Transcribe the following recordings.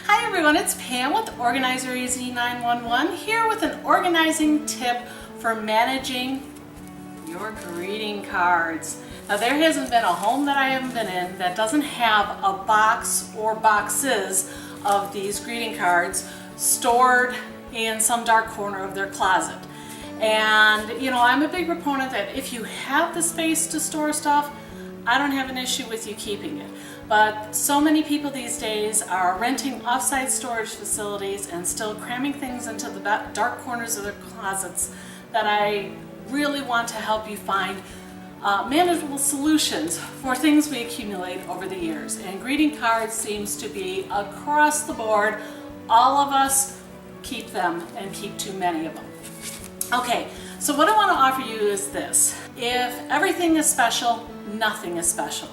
Hi everyone, it's Pam with Organizer EZ 911 here with an organizing tip for managing your greeting cards. Now there hasn't been a home that I haven't been in that doesn't have a box or boxes of these greeting cards stored in some dark corner of their closet. And you know, I'm a big proponent that if you have the space to store stuff, I don't have an issue with you keeping it. But so many people these days are renting off-site storage facilities and still cramming things into the dark corners of their closets that I really want to help you find manageable solutions for things we accumulate over the years. And greeting cards seems to be across the board. All of us keep them and keep too many of them. Okay, so what I want to offer you is this. If everything is special, nothing is special.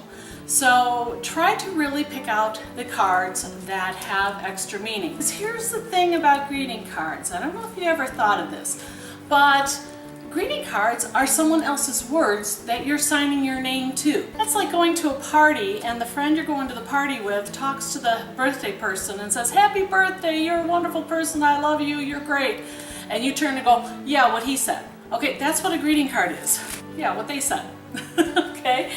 So try to really pick out the cards that have extra meanings. Here's the thing about greeting cards. I don't know if you ever thought of this, but greeting cards are someone else's words that you're signing your name to. That's like going to a party and the friend you're going to the party with talks to the birthday person and says, "Happy birthday, you're a wonderful person, I love you, you're great." And you turn and go, "Yeah, what he said." Okay, that's what a greeting card is. Yeah, what they said. Okay?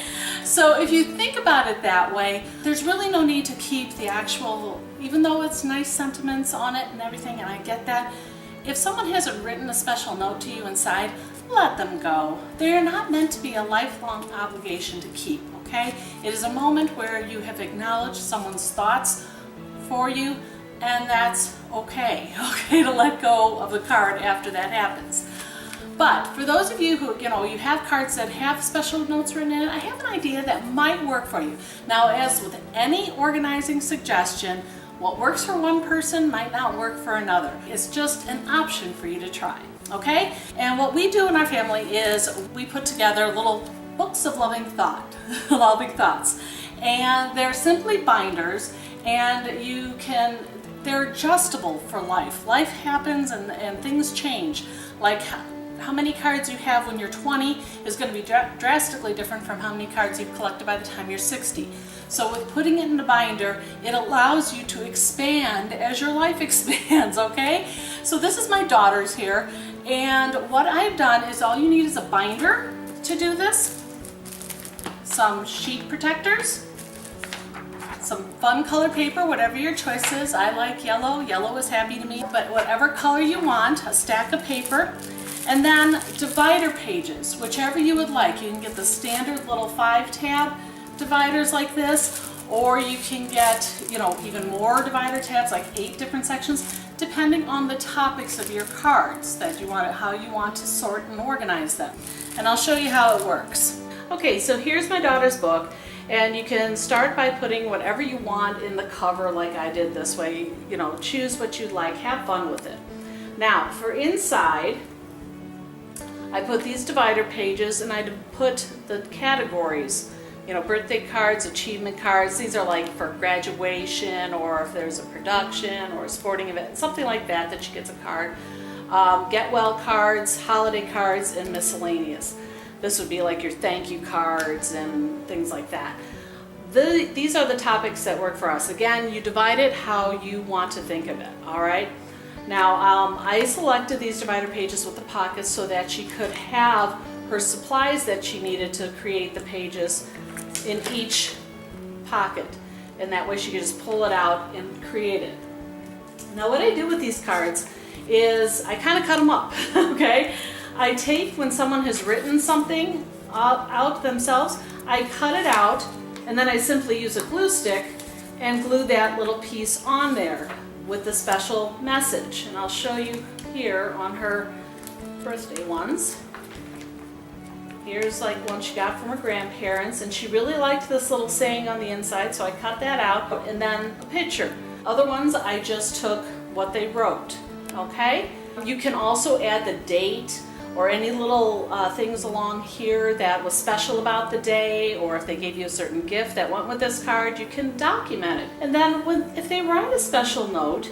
So if you think about it that way, there's really no need to keep the actual, even though it's nice sentiments on it and everything, and I get that, if someone hasn't written a special note to you inside, let them go. They are not meant to be a lifelong obligation to keep, okay? It is a moment where you have acknowledged someone's thoughts for you, and that's okay, okay, to let go of the card after that happens. But for those of you who, you have cards that have special notes written in it, I have an idea that might work for you. Now, as with any organizing suggestion, what works for one person might not work for another. It's just an option for you to try, okay? And what we do in our family is we put together little books of loving thoughts. And they're simply binders, and they're adjustable for life. Life happens and things change. Like how many cards you have when you're 20 is going to be drastically different from how many cards you've collected by the time you're 60. So with putting it in a binder, it allows you to expand as your life expands, okay? So this is my daughter's here, and what I've done is all you need is a binder to do this, some sheet protectors, some fun color paper, whatever your choice is. I like yellow. Yellow is happy to me, but whatever color you want, a stack of paper, and then divider pages, whichever you would like. You can get the standard little 5-tab dividers like this, or you can get, even more divider tabs, like 8 different sections, depending on the topics of your cards that how you want to sort and organize them. And I'll show you how it works. Okay, so here's my daughter's book. And you can start by putting whatever you want in the cover like I did this way. Choose what you like, have fun with it. Now, for inside, I put these divider pages and I put the categories. Birthday cards, achievement cards. These are like for graduation, or if there's a production or a sporting event, something like that she gets a card. Get well cards, holiday cards, and miscellaneous. This would be like your thank you cards and things like that. These are the topics that work for us. Again, you divide it how you want to think of it, all right? Now, I selected these divider pages with the pockets so that she could have her supplies that she needed to create the pages in each pocket. And that way she could just pull it out and create it. Now, what I do with these cards is I kind of cut them up, okay? I take, when someone has written something out themselves, I cut it out, and then I simply use a glue stick and glue that little piece on there with the special message. And I'll show you here on her birthday ones. Here's like one she got from her grandparents, and she really liked this little saying on the inside, so I cut that out, and then a picture. Other ones, I just took what they wrote, okay? You can also add the date or any little things along here that was special about the day, or if they gave you a certain gift that went with this card, you can document it. And then if they write a special note,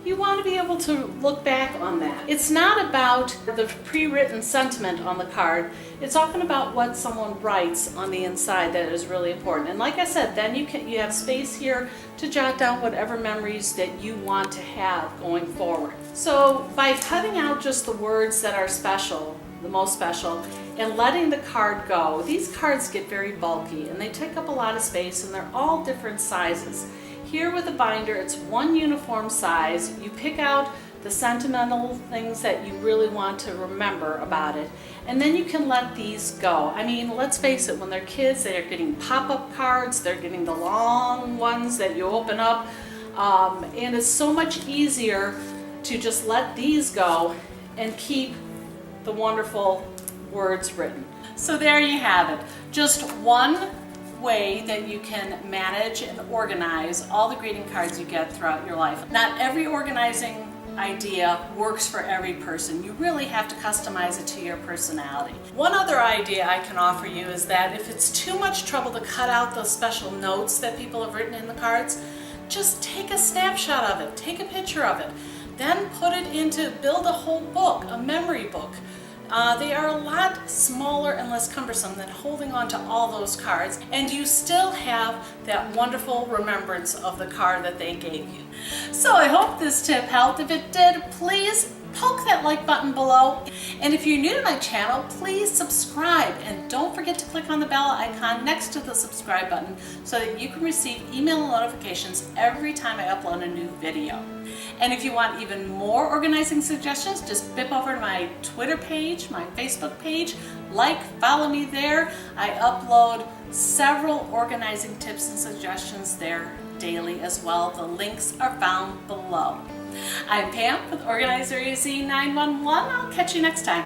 you want to be able to look back on that. It's not about the pre-written sentiment on the card. It's often about what someone writes on the inside that is really important. And like I said, then you have space here to jot down whatever memories that you want to have going forward. So by cutting out just the words that are special, the most special, and letting the card go, these cards get very bulky and they take up a lot of space, and they're all different sizes. Here with the binder, it's one uniform size. You pick out the sentimental things that you really want to remember about it, and then you can let these go. I mean, let's face it, when they're kids, they're getting pop-up cards, they're getting the long ones that you open up, and it's so much easier to just let these go and keep the wonderful words written. So there you have it. Just one way that you can manage and organize all the greeting cards you get throughout your life. Not every organizing idea works for every person. You really have to customize it to your personality. One other idea I can offer you is that if it's too much trouble to cut out those special notes that people have written in the cards, just take a snapshot of it, take a picture of it, then put it into, build a whole book, a memory book. They are a lot smaller and less cumbersome than holding on to all those cards, and you still have that wonderful remembrance of the card that they gave you. So I hope this tip helped. If it did, please poke that like button below. And if you're new to my channel, please subscribe, and don't forget to click on the bell icon next to the subscribe button so that you can receive email notifications every time I upload a new video. And if you want even more organizing suggestions, just bip over to my Twitter page, my Facebook page, follow me there. I upload several organizing tips and suggestions there daily as well. The links are found below. I'm Pam with Organizer AZ 911. I'll catch you next time.